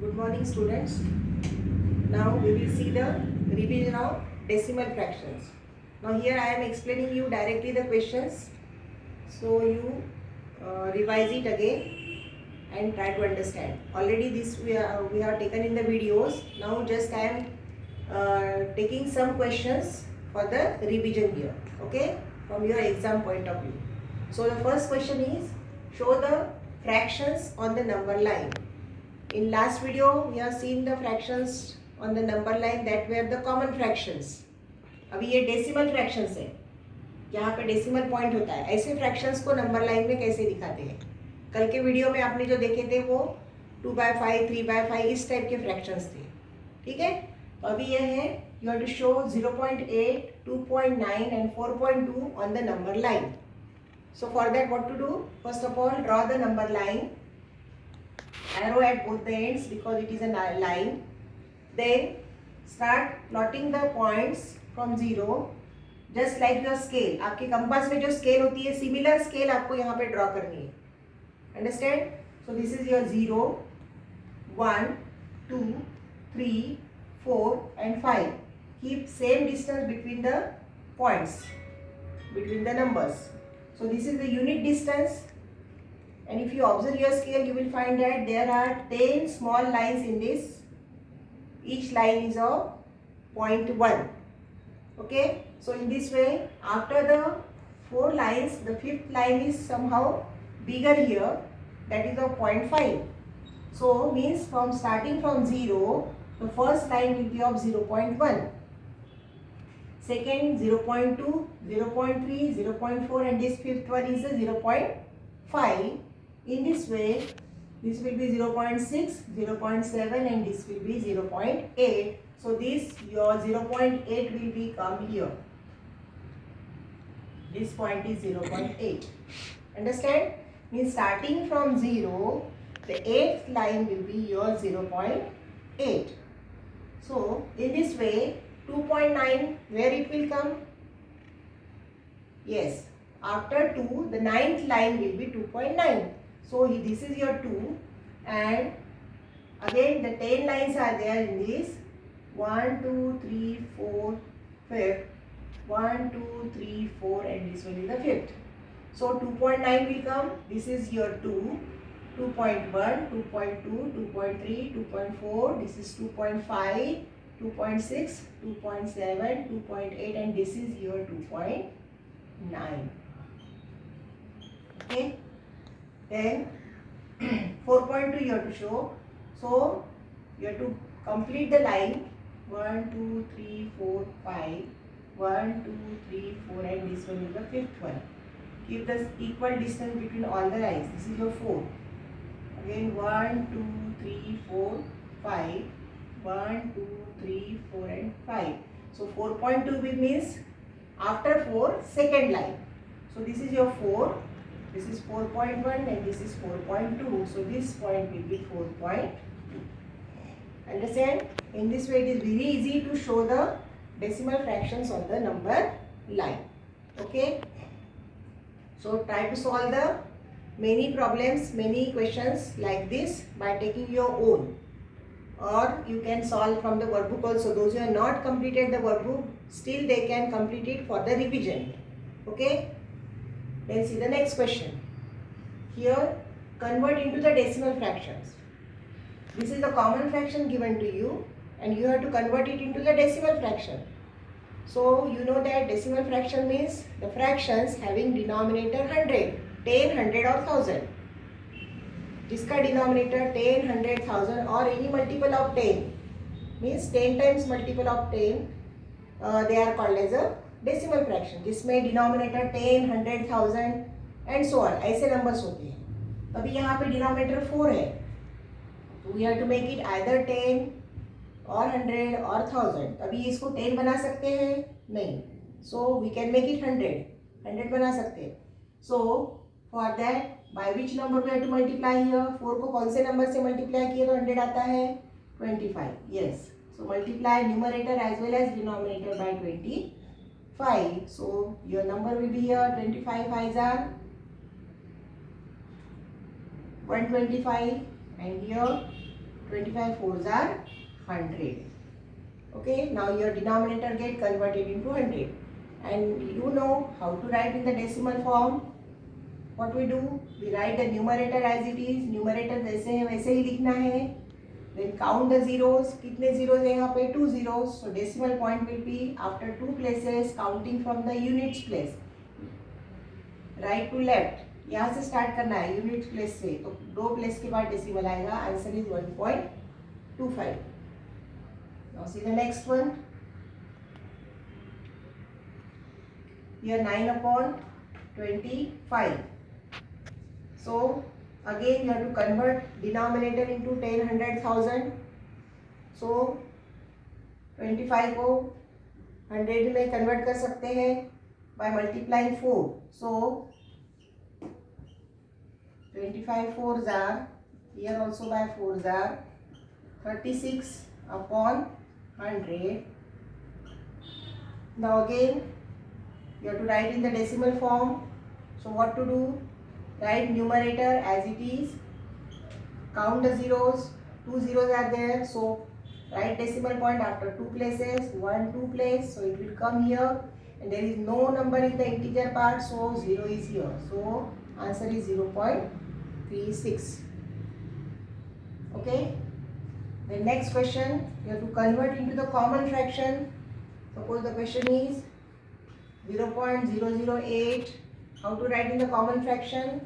Good morning, students. Now we will see the revision of decimal fractions. Now here I am explaining you directly the questions, so you revise it again and try to understand. Already this we have taken in the videos. Now just I am taking some questions for the revision here. Okay, from your exam point of view. So the first question is, show the fractions on the number line. In last video we have seen the fractions on the number line that were the common fractions. अभी ये decimal fractions है, यहाँ पे decimal point होता है. ऐसे fractions को number line में कैसे दिखाते हैं? कल के वीडियो में आपने जो देखे थे वो 2/5, 3/5 इस टाइप के फ्रैक्शंस थे. ठीक है, तो अभी ये है you have to show 0.8, 2.9 and 4.2 on the number line. So for that what to do? First of all, draw the number line, arrow at both the ends because it is a line. Then start plotting the points from 0 just like your scale. आपके compass में जो scale होती है similar scale आपको यहाँ पे draw करनी है. Understand? So this is your 0, 1, 2, 3, 4 and 5. Keep same distance between the points, between the numbers. So this is the unit distance, and if you observe your scale you will find that there are 10 small lines in this. Each line is of 0.1. Okay, so in this way after the 4 lines the 5th line is somehow bigger here, that is of 0.5. So means from starting from 0 the first line will be of 0.1, second 0.2, 0.3, 0.4 and this 5th one is a 0.5. In this way this will be 0.6, 0.7 and this will be 0.8. So this your 0.8 will be come here. This point is 0.8. Understand? Means starting from 0 the 8th line will be your 0.8. So in this way 2.9 where it will come? Yes, after 2 the 9th line will be 2.9. So this is your 2 and again the 10 lines are there in this. 1, 2, 3, 4, 5th. 1, 2, 3, 4 and this one is the 5th. So 2.9 will come. This is your 2. 2.1, 2.2, 2.3, 2.4. This is 2.5. 2.6, 2.7, 2.8 and this is your 2.9. Okay, then 4.2 you have to show. So you have to complete the line 1, 2, 3, 4, 5. 1, 2, 3, 4 and this one is the 5th one. Keep the equal distance between all the lines. This is your 4. Again 1, 2, 3, 4, 5. 1, 2, 3, 4 and 5. So 4.2 will means after 4 second line. So this is your 4, this is 4.1 and this is 4.2. So this point will be 4.2. Understand? In this way it is very easy to show the decimal fractions on the number line. Okay. So try to solve the many problems, many questions like this by taking your own. Or you can solve from the workbook also. Those who have not completed the workbook, still they can complete it for the revision. Okay. Then see the next question. Here convert into the decimal fractions. This is the common fraction given to you and you have to convert it into the decimal fraction. So you know that decimal fraction means the fractions having denominator 100, 10, 100 or 1000. जिसका denominator 10, 100, 1000 और any multiple of 10 means 10 times multiple of 10 they are called as a decimal fraction, जिसमें denominator 10, 100, 1000 and so on ऐसे numbers होते हैं. अभी यहाँ पे denominator 4 है तो we have to make it either 10 और 100 और 1000. अभी इसको 10 बना सकते हैं? नहीं. So we can make it 100 बना सकते हैं. So for that by which number we have to multiply here? 4 को कौन से नंबर से मल्टीप्लाई किए तो 100 आता है? 25. Yes. So multiply numerator as well as denominator by 25. So your number will be here 25 5s are 125 and here 25 fours are 100. Okay, now your denominator get converted into 100. And you know how to write in the decimal form. What we do? We write the numerator as it is. Numerator जैसे है वैसे ही लिखना है. Then count the zeros. कितने zeros है यहाँ पे? 2 zeros. So decimal point will be after 2 places, counting from the units place. Right to left. यहाँ से start करना है units place से. तो 2 place के बाद decimal आएगा. Answer is 1.25. Now see the next one. Here 9 upon 25. So again you have to convert denominator into 10, 100, 1000. So 25 को 100 में convert कर सकते हैं by multiplying 4. So 25 fours are, here also by 4s are 36 upon 100. Now again you have to write in the decimal form. So what to do? Write numerator as it is. Count the zeros. 2 zeros are there. So write decimal point after 2 places. 1, 2 place. So it will come here. And there is no number in the integer part. So 0 is here. So answer is 0.36. Okay. The next question, you have to convert into the common fraction. Suppose the question is 0.008. How to write in the common fraction?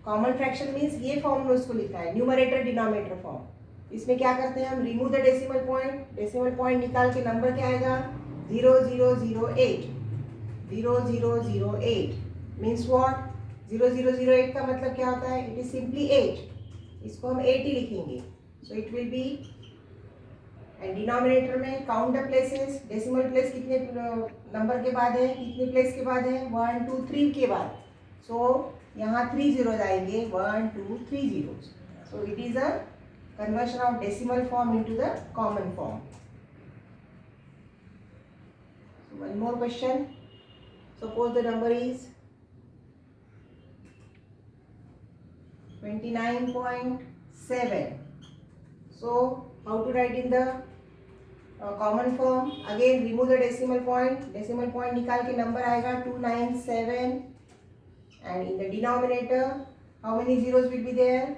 Common fraction means ये form में उसको लिखा है, numerator denominator form. इसमें क्या करते हैं हम? Remove the decimal point. Decimal point निकाल के नंबर क्या आएगा? 0008. 0008 मीन्स व्हाट? 0008 का मतलब क्या होता है? It is simply 8. इसको हम 8 ही लिखेंगे. So it will be, and denominator में count the places. Decimal place कितने नंबर के बाद है? कितने प्लेस के बाद है? 1, 2, 3 के बाद. सो यहाँ 3 zeros आएंगे. 1, 2, 3 zeros. So it is a conversion of decimal form into the common form. So one more question. Suppose the number is 29.7. So how to write in the common form? Again remove the decimal point. Decimal point निकाल के number आएगा 297. And in the denominator, how many zeros will be there?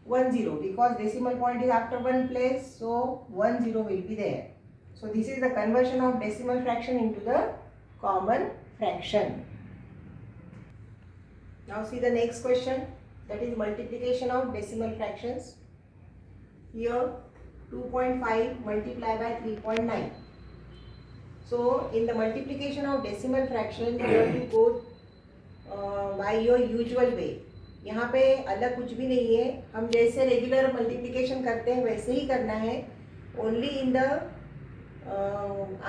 1 0, because decimal point is after one place, so 1 0 will be there. So this is the conversion of decimal fraction into the common fraction. Now see the next question, that is multiplication of decimal fractions. Here 2.5 multiplied by 3.9. So in the multiplication of decimal fraction, you have to go by your usual way. यहाँ पे अलग कुछ भी नहीं है. हम जैसे regular multiplication करते हैं वैसे ही करना है. Only in the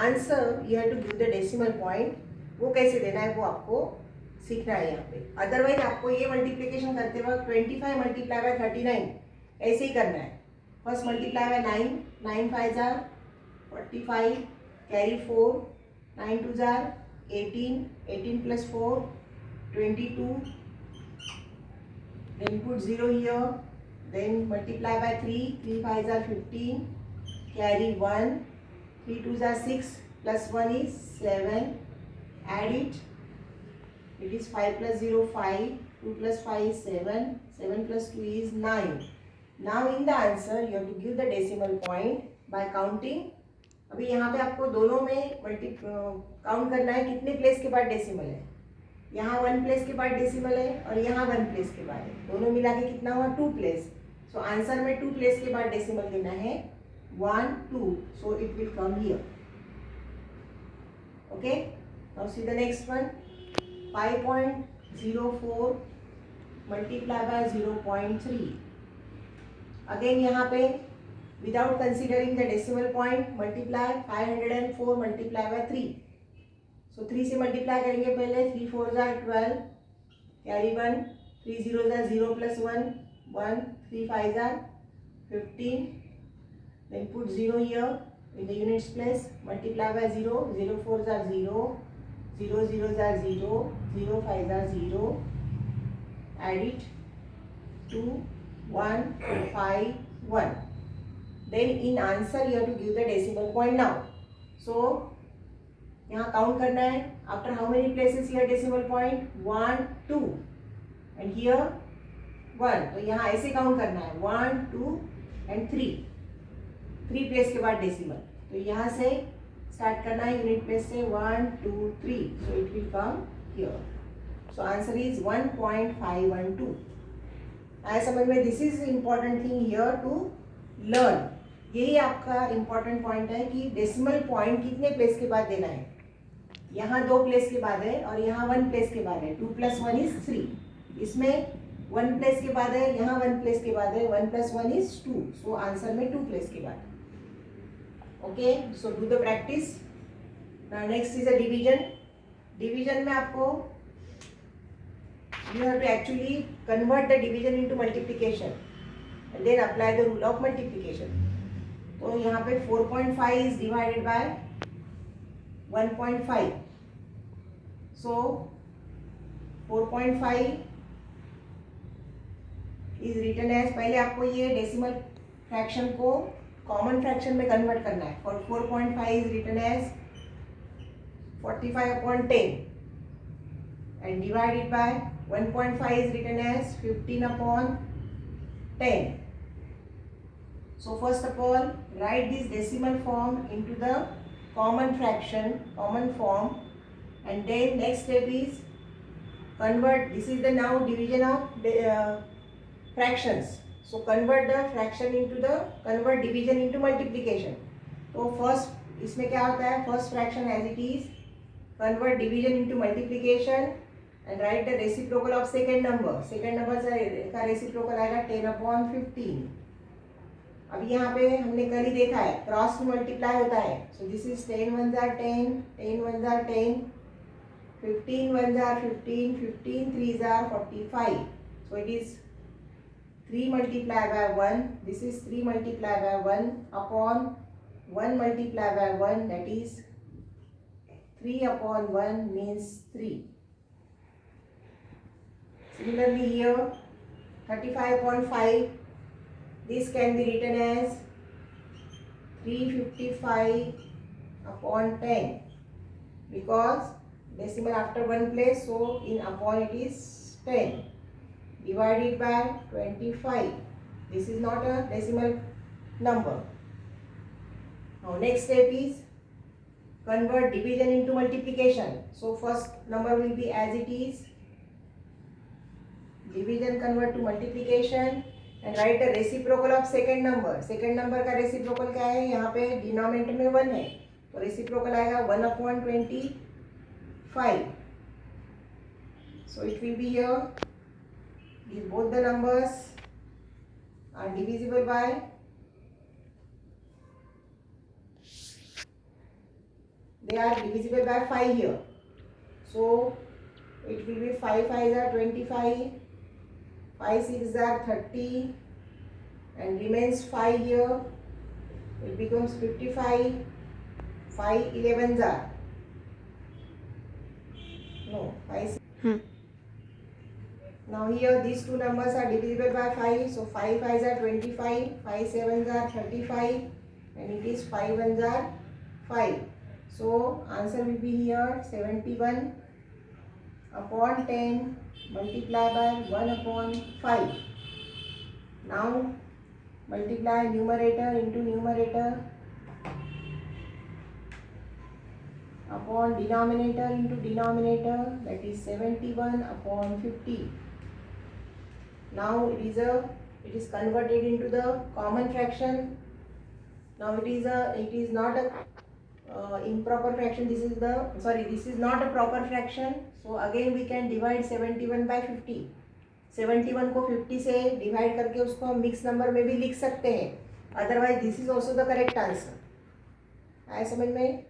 answer you have to give the decimal point. वो कैसे देना है वो आपको सीखना है यहाँ पे. अदरवाइज आपको ये मल्टीप्लिकेशन करते वक्त 25 मल्टीप्लाई बाय 39 ऐसे ही करना है. First multiply by 9. 9 5 jar 45, carry 4, 9 2 jar 18, 18 plus 4 22. Then put 0 here, then multiply by 3, 3 5s are 15, carry 1, 3 2s are 6, plus 1 is 7, add it, it is 5 plus 0 5, 2 plus 5 is 7, 7 plus 2 is 9. Now in the answer you have to give the decimal point by counting. अभी यहाँ पे आपको दोनों में count करना है कितने place के बाद डेसिमल है. यहाँ 1 प्लेस के बाद डेसिमल है और यहाँ 1 प्लेस के बाद है. दोनों मिला के कितना हुआ? 2 प्लेस. सो आंसर में 2 प्लेस के बाद डेसिमल देना है 1 2. सो it will come here. Okay. Now see the next one. 5.04 multiply by 0.3. Again यहाँ पे without considering the decimal point multiply 504 multiply by 3. सो 3 से मल्टीप्लाई करेंगे पहले. 3 4s are 12, carry 1, 3 zeros are 0 plus 1, 1, 3 5s are 15. Then put 0 here in the units place. Multiply by 0. 0 4s are 0, 0 zeros are 0, 0 5s are 0. Add it. 2, 1, 5, 1. Then in answer you have to give the decimal point now. So यहाँ count करना है. After how many places here decimal point? 1 2 and here 1. तो यहाँ ऐसे count करना है 1 2 and 3 place के बाद डेसिमल. तो यहाँ से स्टार्ट करना है यूनिट प्लेस से 1 2 3. So it will come here. So answer is 1.512. आया समझ में? This is important thing here to learn. यही आपका इम्पॉर्टेंट पॉइंट है कि डेसिमल पॉइंट कितने प्लेस के बाद देना है. यहाँ 2 प्लेस के बाद है और यहाँ 1 प्लेस के बाद है. 2 + 1 = 3. इसमें 1 प्लेस के बाद है, यहाँ 1 प्लेस के बाद है. 1 + 1 = 2. सो आंसर में 2 प्लेस के बाद. Okay, so do the practice. Next is a division. Division में आपको you have to actually convert the division into multiplication and then apply the rule of multiplication. तो यहाँ पे 4.5 is divided by 1.5. So 4.5 is written as, पहले आपको ये decimal fraction को common fraction में कन्वर्ट करना है. और 4.5 is written as 45/10 and divided by 1.5 is written as 15/10. So first of all, write this decimal form into the common form, and then next step is convert. This is the now division of fractions. So convert the fraction into convert division into multiplication. So first इसमें क्या होता है? First fraction as it is, convert division into multiplication and write the reciprocal of second number. Second number का reciprocal आएगा 10/15. अब यहाँ पे हमने कल ही देखा है क्रॉस मल्टीप्लाई होता है. So this is 10 1s are 10, 10 1s are 10, 15 1s are 15, 15 3s are 45. So it is 3 multiplied by 1. This is 3 multiplied by 1 upon 1 multiplied by 1, that is 3/1 means 3. Similarly here 35.5, this can be written as 355/10 because decimal after 1 place, so in upon it is 10 divided by 25. This is not a decimal number. Now next step is convert division into multiplication. So first number will be as it is, division convert to multiplication and write the reciprocal of second number. Second number का reciprocal क्या है? यहाँ पे denominator में 1 है तो reciprocal आएगा 1/25. So it will be here, if both the numbers are divisible by, they are divisible by 5 here. So it will be 5 5s are 25, 5 6s are 30 and remains 5 here. It becomes 55. 5 11s are 5. Now here these two numbers are divisible by 5. So 5 5s are 25, 5 7s are 35 and it is 5 1s are 5. So answer will be here 71/10 multiplied by 1/5. Now multiply numerator into numerator upon denominator into denominator, that is 71/50. Now it is converted into the common fraction. Now it is not a improper fraction. This is not a proper fraction. So again we can divide 71 by 50. 71 को 50 से divide करके उसको हम mix number में भी लिख सकते हैं. Otherwise this is also the correct answer. आया समझ में?